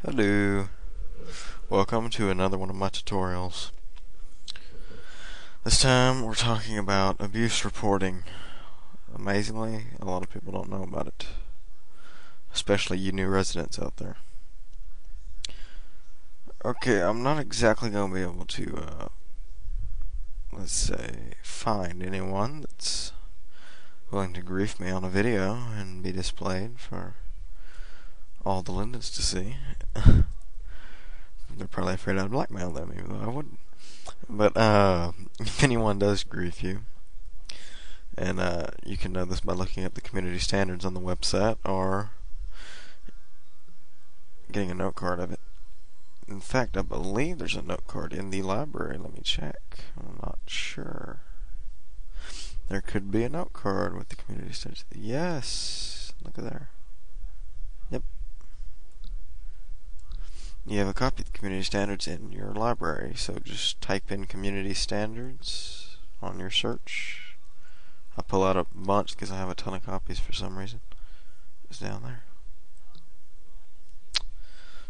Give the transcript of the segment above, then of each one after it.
Hello, welcome to another one of my tutorials. This time we're talking about abuse reporting. Amazingly, a lot of people don't know about it, especially you new residents out there. Okay, I'm not exactly going to be able to, let's say, find anyone that's willing to grief me on a video and be displayed for all the Lindens to see. They're probably afraid I'd blackmail them, even though I wouldn't. But if anyone does grief you, and you can know this by looking up the community standards on the website or getting a note card of it. In fact, I believe there's a note card in the library. Let me check. I'm not sure. There could be a note card with the community standards. Yes, look at there. Yep. You have a copy of the community standards in your library, so just type in community standards on your search. I pull out a bunch because I have a ton of copies for some reason. It's down there.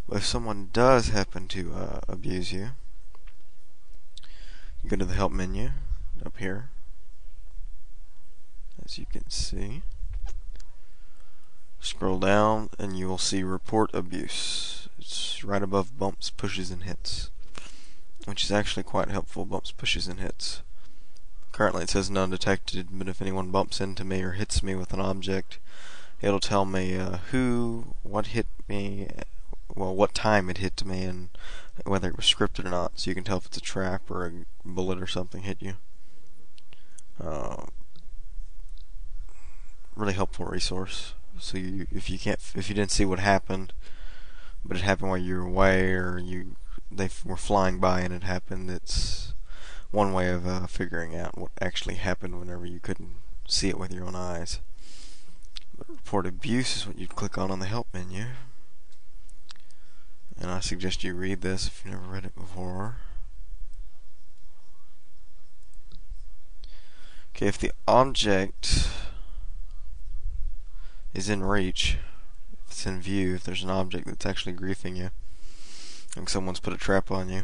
But if someone does happen to abuse you, you go to the help menu up here, as you can see. Scroll down and you will see report abuse. It's right above bumps, pushes, and hits, which is actually quite helpful. Bumps, pushes, and hits. Currently it says none detected, but if anyone bumps into me or hits me with an object, it'll tell me what hit me, well, what time it hit me, and whether it was scripted or not, so you can tell if it's a trap or a bullet or something hit you. Really helpful resource. So if you didn't see what happened, but it happened while you were away, or they were flying by and it happened, it's one way of figuring out what actually happened whenever you couldn't see it with your own eyes. But report abuse is what you'd click on the help menu. And I suggest you read this if you've never read it before. Okay, if the object is in reach, if it's in view, if there's an object that's actually griefing you, like someone's put a trap on you,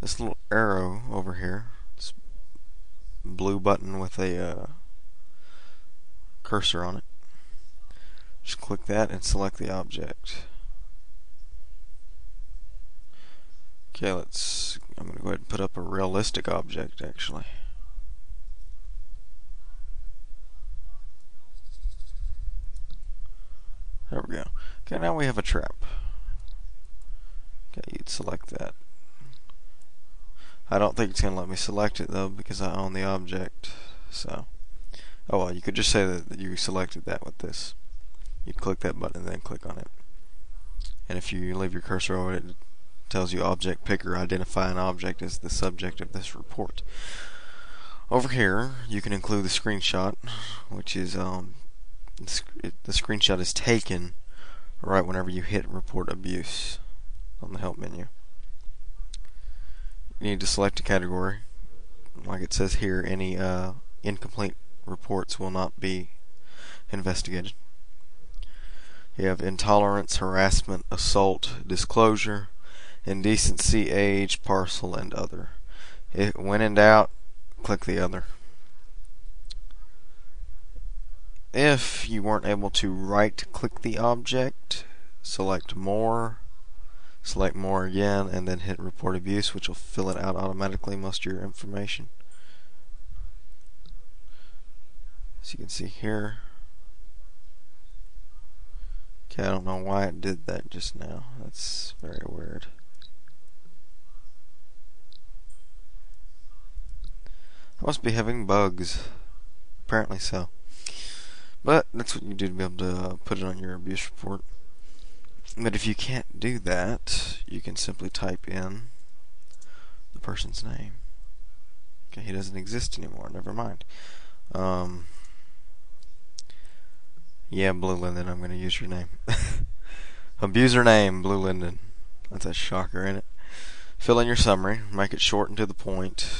this little arrow over here, this blue button with a cursor on it, just click that and select the object. Okay, I'm going to go ahead and put up a realistic object, actually. There we go. Okay, now we have a trap. Okay, you'd select that. I don't think it's going to let me select it, though, because I own the object. So, oh well, you could just say that you selected that with this. You'd click that button and then click on it. And if you leave your cursor over it, it tells you object picker, identify an object as the subject of this report. Over here, you can include the screenshot, which is the screenshot is taken right whenever you hit report abuse on the help menu. You need to select a category. Like it says here, any incomplete reports will not be investigated. You have intolerance, harassment, assault, disclosure, indecency, age, parcel, and other. When in doubt, click the other. If you weren't able to right-click the object, select more again, and then hit report abuse, which will fill it out automatically, most of your information. As you can see here. Okay, I don't know why it did that just now. That's very weird. I must be having bugs. Apparently so. But that's what you do to be able to put it on your abuse report. But if you can't do that, you can simply type in the person's name. Okay, he doesn't exist anymore. Never mind. Yeah, Blue Linden, I'm going to use your name. Abuser name, Blue Linden. That's a shocker, ain't it? Fill in your summary. Make it short and to the point.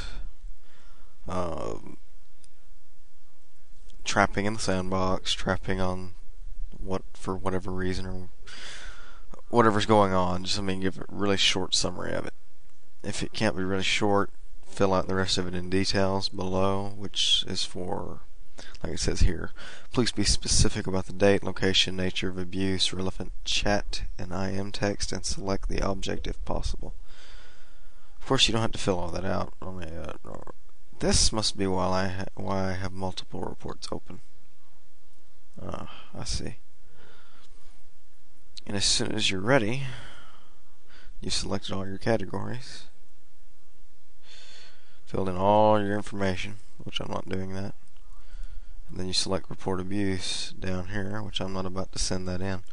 Trapping in the sandbox, trapping on for whatever reason, or whatever's going on. Just let me give a really short summary of it. If it can't be really short, fill out the rest of it in details below, which is for, like it says here, please be specific about the date, location, nature of abuse, relevant chat and IM text, and select the object if possible. Of course, you don't have to fill all that out. This must be why I have multiple reports open. I see. And as soon as you're ready, you've selected all your categories, filled in all your information, which I'm not doing that. And then you select report abuse down here, which I'm not about to send that in.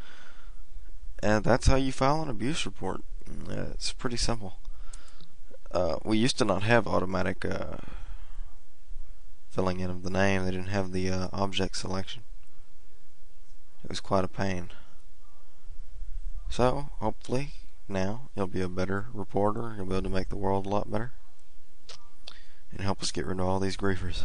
And that's how you file an abuse report. It's pretty simple. We used to not have automatic filling in of the name. They didn't have the object selection. It was quite a pain. So, hopefully, now you'll be a better reporter. You'll be able to make the world a lot better and help us get rid of all these griefers.